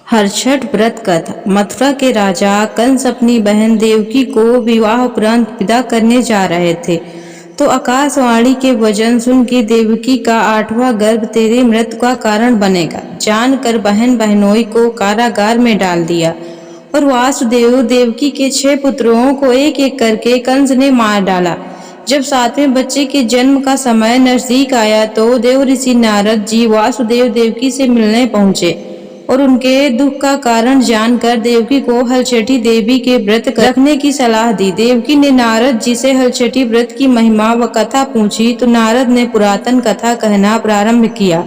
हर्षठ व्रत कथा। मथुरा के राजा कंस अपनी बहन देवकी को विवाह उपरांत विदा करने जा रहे थे तो आकाशवाणी के वचन सुन के देवकी का 8वां गर्भ तेरे मृत्यु का कारण बनेगा जानकर बहन बहनोई को कारागार में डाल दिया और वासुदेव देवकी के 6 पुत्रों को एक एक करके कंस ने मार डाला। जब 7वें बच्चे के जन्म का समय नजदीक आया तो देव ऋषि नारद जी वासुदेव देवकी से मिलने पहुंचे और उनके दुख का कारण जानकर देवकी को हलछठी देवी के व्रत रखने की सलाह दी। देवकी ने नारद जी से हलछठी व्रत की महिमा व कथा पूछी तो नारद ने पुरातन कथा कहना प्रारंभ किया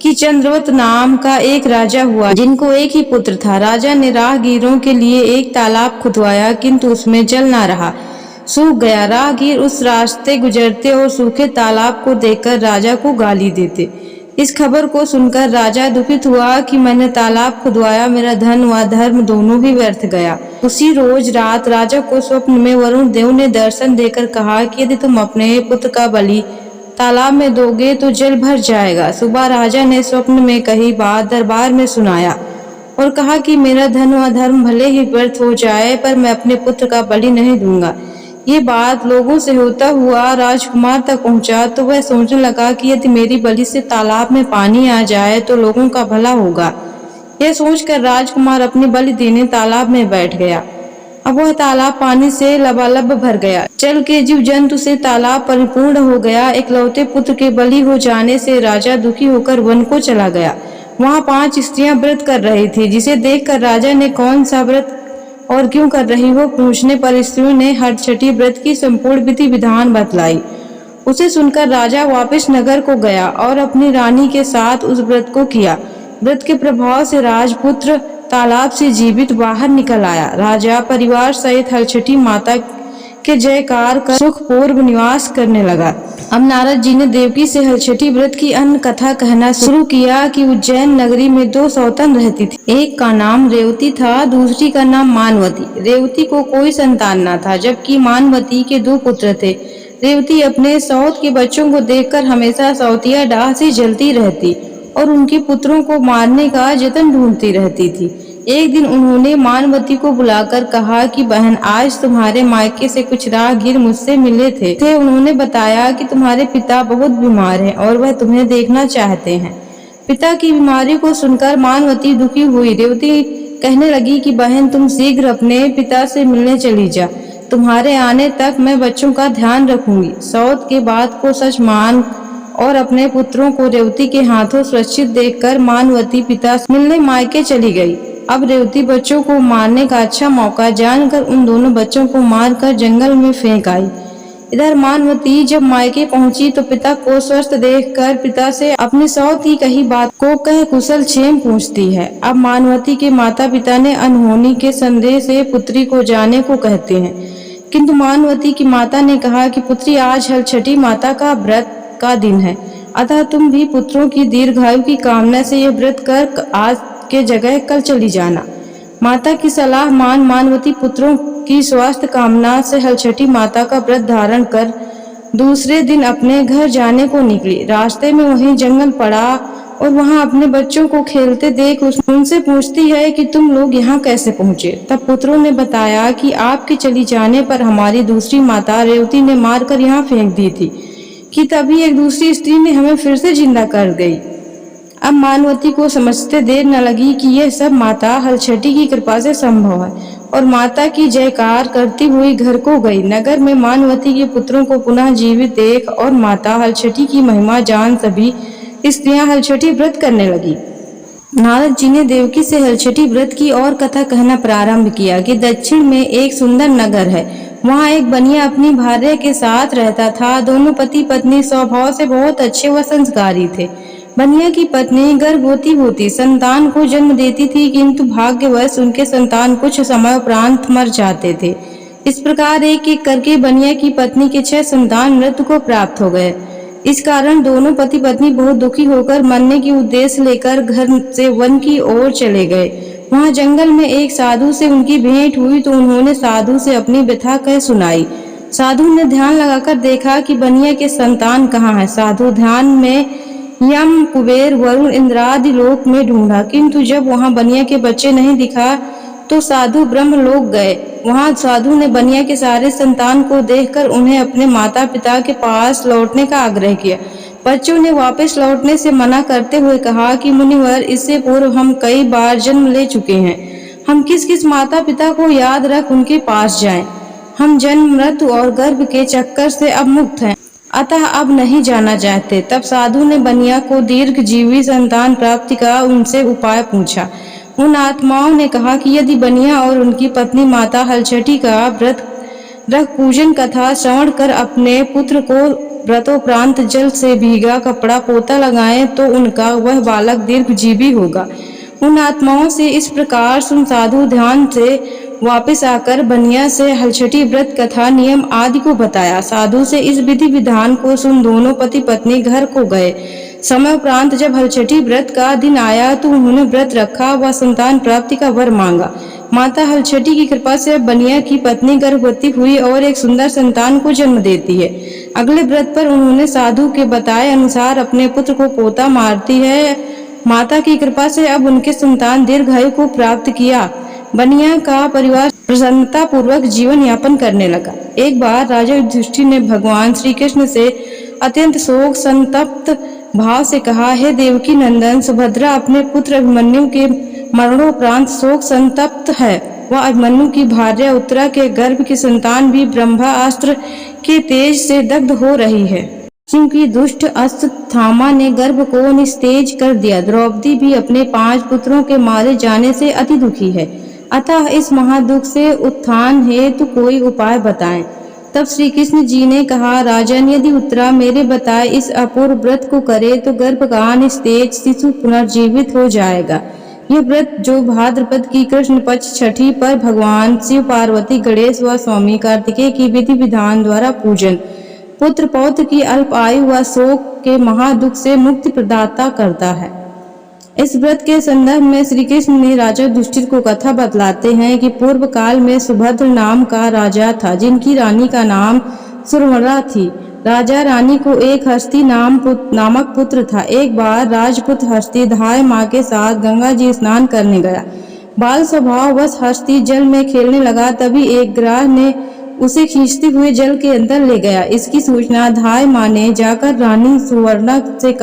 कि चंद्रवत नाम का एक राजा हुआ जिनको एक ही पुत्र था। राजा ने राहगीरों के लिए एक तालाब खुदवाया किंतु उसमें जल ना रहा, सूख गया। राहगीर उस रास्ते गुजरते और सूखे तालाब को देखकर राजा को गाली देते। इस खबर को सुनकर राजा दुखित हुआ कि मैंने तालाब खुदवाया, मेरा धन व धर्म दोनों ही व्यर्थ गया। उसी रोज रात राजा को स्वप्न में वरुण देव ने दर्शन देकर कहा कि यदि तुम अपने पुत्र का बलि तालाब में दोगे तो जल भर जाएगा। सुबह राजा ने स्वप्न में कही बात दरबार में सुनाया और कहा कि मेरा धन व धर्म भले ही व्यर्थ हो जाए पर मैं अपने पुत्र का बलि नहीं दूंगा। ये बात लोगों से होता हुआ राजकुमार तक पहुंचा तो वह सोचने लगा कि यदि मेरी बलि से तालाब में पानी आ जाए तो लोगों का भला होगा। यह सोचकर राजकुमार अपनी बलि देने तालाब में बैठ गया। अब वह तालाब पानी से लबालब भर गया। जल के जीव जंतु से तालाब परिपूर्ण हो गया। इकलौते पुत्र के बलि हो जाने से राजा दुखी होकर वन को चला गया। वहाँ 5 स्त्रियां व्रत कर रही थी, जिसे देखकर राजा ने कौन सा व्रत और क्यों कर रही हो पूछने पर स्त्रियों ने हठछठी व्रत की संपूर्ण विधि विधान बतलाई। उसे सुनकर राजा वापस नगर को गया और अपनी रानी के साथ उस व्रत को किया। व्रत के प्रभाव से राजपुत्र तालाब से जीवित बाहर निकल आया। राजा परिवार सहित हलछठी माता के जयकार कर सुखपूर्व निवास करने लगा। अब नारद जी ने देवकी से हलछठी व्रत की अन्य कथा कहना शुरू किया कि उज्जैन नगरी में 2 सौतन रहती थी। एक का नाम रेवती था, दूसरी का नाम मानवती। रेवती को कोई संतान न था, जबकि मानवती के 2 पुत्र थे। रेवती अपने सौत के बच्चों को देखकर हमेशा सौतिया डाह से जलती रहती और उनके पुत्रों को मारने का जतन ढूंढती रहती थी। एक दिन उन्होंने मानवती को बुलाकर कहा कि बहन, आज तुम्हारे मायके से कुछ राहगीर मुझसे मिले थे। उन्होंने बताया कि तुम्हारे पिता बहुत बीमार हैं और वह तुम्हें देखना चाहते हैं। पिता की बीमारी को सुनकर मानवती दुखी हुई। रेवती कहने लगी कि बहन, तुम शीघ्र अपने पिता से मिलने चली जा। तुम्हारे आने तक मैं बच्चों का ध्यान रखूंगी। सौत के बात को सच मान और अपने पुत्रों को रेवती के हाथों सुरक्षित देखकर मानवती पिता से मिलने मायके चली गई। अब रेवती बच्चों को मारने का अच्छा मौका जानकर उन दोनों बच्चों को मारकर जंगल में फेंक आई। इधर मानवती जब मायके पहुंची तो पिता को स्वस्थ देखकर पिता से अपनी सौत की कही बात को कह कुशल क्षेम पूछती है। अब मानवती के माता पिता ने अनहोनी के संदेह से पुत्री को जाने को कहते हैं, किंतु मानवती की माता ने कहा कि पुत्री, आज हलछठी माता का व्रत का दिन है, अतः तुम भी पुत्रों की दीर्घायु की कामना से यह व्रत कर आज के जगह कल चली जाना। माता की सलाह मान मानवती पुत्रों की स्वास्थ्य कामना से हलछठी माता का व्रत धारण कर दूसरे दिन अपने घर जाने को निकली। रास्ते में वहीं जंगल पड़ा और वहां अपने बच्चों को खेलते देख उनसे पूछती है कि तुम लोग यहाँ कैसे पहुँचे। तब पुत्रों ने बताया कि आपके चली जाने पर हमारी दूसरी माता रेवती ने मारकर यहाँ फेंक दी थी कि तभी एक दूसरी स्त्री ने हमें फिर से जिंदा कर गई। अब मानवती को समझते देर न लगी कि यह सब माता हलछठी की कृपा से संभव है और माता की जयकार करती हुई घर को गई। नगर में मानवती के पुत्रों को पुनः जीवित देख और माता हलछठी की महिमा जान सभी स्त्रियां हलछठी व्रत करने लगी। नारद जी ने देवकी से हलछठी व्रत की और कथा कहना प्रारंभ किया कि दक्षिण में एक सुंदर नगर है। वहाँ एक बनिया अपनी भार्या के साथ रहता था। दोनों पति पत्नी स्वभाव से बहुत अच्छे व संस्कारी थे। बनिया की पत्नी गर्भवती होती संतान को जन्म देती थी, किंतु भाग्यवश उनके संतान कुछ समय उपरांत मर जाते थे। इस प्रकार एक एक करके बनिया की पत्नी के 6 संतान मृत्यु को प्राप्त हो गए। इस कारण दोनों पति पत्नी बहुत दुखी होकर मरने की उद्देश्य लेकर घर से वन की ओर चले गए। वहाँ जंगल में एक साधु से उनकी भेंट हुई तो उन्होंने साधु से अपनी व्यथा कह सुनाई। साधु ने ध्यान लगाकर देखा कि बनिया के संतान कहाँ है। साधु ध्यान में यम, कुबेर, वरुण, इंद्रादि लोक में ढूंढा, किंतु जब वहां बनिया के बच्चे नहीं दिखा तो साधु ब्रह्मलोक गए। वहां साधु ने बनिया के सारे संतान को देखकर उन्हें अपने माता पिता के पास लौटने का आग्रह किया। बच्चों ने वापस लौटने से मना करते हुए कहा कि मुनिवर, इससे पूर्व हम कई बार जन्म ले चुके हैं, हम किस किस माता पिता को याद रख उनके पास जाएं। हम जन्म, मृत्यु और गर्भ के चक्कर से अब मुक्त हैं, अतः अब नहीं जाना चाहते। तब साधु ने बनिया को दीर्घजीवी संतान प्राप्ति का उनसे उपाय पूछा। उन आत्माओं ने कहा कि यदि बनिया और उनकी पत्नी माता हलचटी का व्रत रख पूजन कथा श्रवण कर अपने पुत्र को व्रतोपरांत जल से भीगा कपड़ा पोता लगाएं तो उनका वह बालक दीर्घजीवी होगा। उन आत्माओं से इस प्रकार सुन साधु ध्यान से वापस आकर बनिया से हलचटी व्रत कथा नियम आदि को बताया। साधु से इस विधि विधान को सुन दोनों पति पत्नी घर को गए। समय उपरांत जब हलचटी व्रत का दिन आया तो उन्होंने व्रत रखा व संतान प्राप्ति का वर मांगा। माता हलचटी की कृपा से बनिया की पत्नी गर्भवती हुई और एक सुंदर संतान को जन्म देती है। अगले व्रत पर उन्होंने साधु के बताए अनुसार अपने पुत्र को पोता मारती है। माता की कृपा से अब उनके संतान दीर्घायु को प्राप्त किया। बनिया का परिवार प्रसन्नता पूर्वक जीवन यापन करने लगा। एक बार राजा युधिष्ठिर ने भगवान श्री कृष्ण से अत्यंत शोक संतप्त भाव से कहा, हे देवकी नंदन, सुभद्रा अपने पुत्र अभिमन्यु के मरणोपरांत शोक संतप्त है। वह अभिमन्यु की भार्या उत्तरा के गर्भ की संतान भी ब्रह्मास्त्र के तेज से दग्ध हो रही है, क्योंकि दुष्ट अश्वत्थामा ने गर्भ को निस्तेज कर दिया। द्रौपदी भी अपने 5 पुत्रों के मारे जाने से अति दुखी है। अतः इस महादुख से उत्थान हेतु कोई उपाय बताएं। तब श्री कृष्ण जी ने कहा, राजन, यदि उत्तरा मेरे बताए इस अपूर्व व्रत को करे तो गर्भ का निस्तेज शिशु पुनर्जीवित हो जाएगा। यह व्रत जो भाद्रपद की कृष्ण पक्ष छठी पर भगवान शिव, पार्वती, गणेश व स्वामी कार्तिकेय की विधि विधान द्वारा पूजन, पुत्र पौत्र की अल्प आयु व शोक के महादुख से मुक्ति प्रदाता करता है। इस व्रत के संदर्भ में श्री कृष्ण ने राजा युधिष्ठिर को कथा बतलाते हैं कि पूर्व काल में सुभद्र नाम का राजा था, जिनकी रानी का नाम सुरवरा थी। राजा रानी को एक हस्ती नामक पुत्र था। एक बार राजपुत्र हस्ती धाय माँ के साथ गंगा जी स्नान करने गया। बाल स्वभाव वश हस्ती जल में खेलने लगा, तभी एक ग्राह ने उसे खींचते हुए जल के अंदर ले गया। इसकी सूचना धाय माँ ने जाकर रानी सुवर्णा से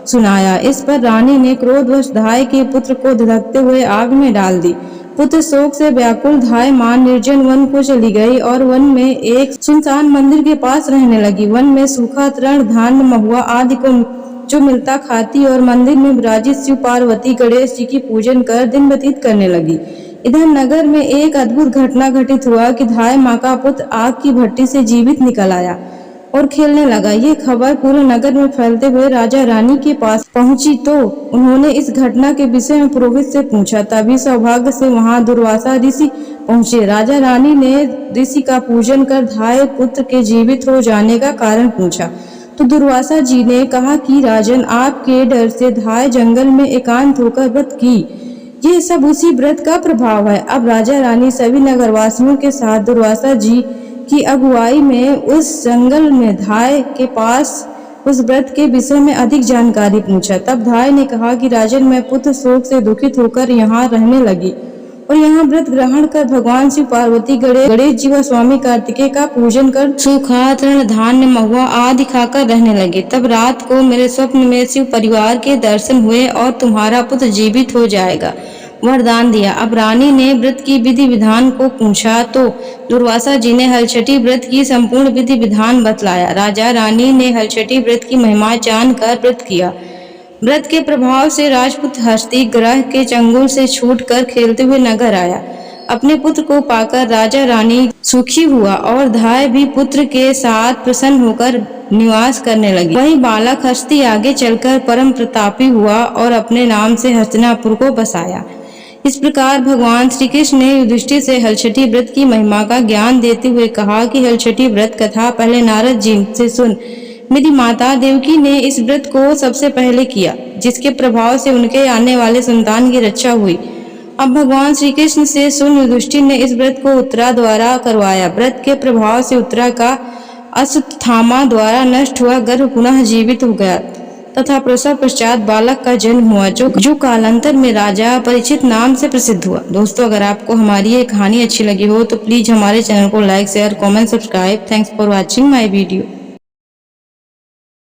सुनाया। इस पर रानी ने क्रोधवश धाय के पुत्र को धधकते हुए आग में डाल दी। पुत्र शोक से व्याकुल धाय माँ निर्जन वन को चली गई और वन में एक सुनसान मंदिर के पास रहने लगी। वन में सूखा तृण, धान्य, महुआ आदि को जो मिलता खाती और मंदिर में विराजित शिव, पार्वती, गणेश जी की पूजन कर दिन व्यतीत करने लगी। इधर नगर में एक अद्भुत घटना घटित हुआ कि धाय माँ का पुत्र आग की भट्टी से जीवित निकल आया और खेलने लगा। ये खबर पूरे नगर में फैलते हुए राजा रानी के पास पहुंची तो उन्होंने इस घटना के विषय में पुरोहित से पूछा। तभी सौभाग्य से वहां दुर्वासा ऋषि पहुंचे। राजा रानी ने ऋषि का पूजन कर धाय पुत्र के जीवित हो जाने का कारण पूछा तो दुर्वासा जी ने कहा कि राजन, आपके डर से धाय जंगल में एकांत होकर व्रत की। ये सब उसी व्रत का प्रभाव है। अब राजा रानी सभी नगरवासियों के साथ दुर्वासा जी की अगुवाई में उस जंगल में धाय के पास उस व्रत के विषय में अधिक जानकारी पूछा। तब धाय ने कहा कि राजन, मैं पुत्र शोक से दुखित होकर यहाँ रहने लगी और यहाँ व्रत ग्रहण कर भगवान शिव, पार्वती, गणेश जी व स्वामी कार्तिकेय का पूजन कर सूखा तृण, धान्य, महुआ आदि खाकर रहने लगे। तब रात को मेरे स्वप्न में शिव परिवार के दर्शन हुए और तुम्हारा पुत्र जीवित हो जाएगा वरदान दिया। अब रानी ने व्रत की विधि विधान को पूछा तो दुर्वासा जी ने हलचटी व्रत की संपूर्ण विधि विधान बतलाया। राजा रानी ने हलचटी व्रत की महिमा जानकर व्रत किया। व्रत के प्रभाव से राजपुत्र हस्ती ग्रह के चंगुल से छूटकर खेलते हुए नगर आया। अपने पुत्र को पाकर राजा रानी सुखी हुआ और धाय भी पुत्र के साथ प्रसन्न होकर निवास करने लगी। वहीं बालक हस्ती आगे चलकर परम प्रतापी हुआ और अपने नाम से हस्तिनापुर को बसाया। इस प्रकार भगवान श्री कृष्ण ने युधिष्ठिर से हलचटी व्रत की महिमा का ज्ञान देते हुए कहा कि हलचटी व्रत कथा पहले नारद जी से सुन। मेरी माता देवकी ने इस व्रत को सबसे पहले किया, जिसके प्रभाव से उनके आने वाले संतान की रक्षा हुई। अब भगवान श्री कृष्ण से सुन युधिष्ठिर ने इस व्रत को उत्तरा द्वारा करवाया। व्रत के प्रभाव से उत्तरा का अश्वत्थामा द्वारा नष्ट हुआ गर्भ पुनः जीवित हो गया। तथा प्रसव पश्चात बालक का जन्म हुआ जो कालांतर में राजा परीक्षित नाम से प्रसिद्ध हुआ। दोस्तों, अगर आपको हमारी ये कहानी अच्छी लगी हो तो प्लीज हमारे चैनल को like, share, comment, subscribe. Thanks for watching my video.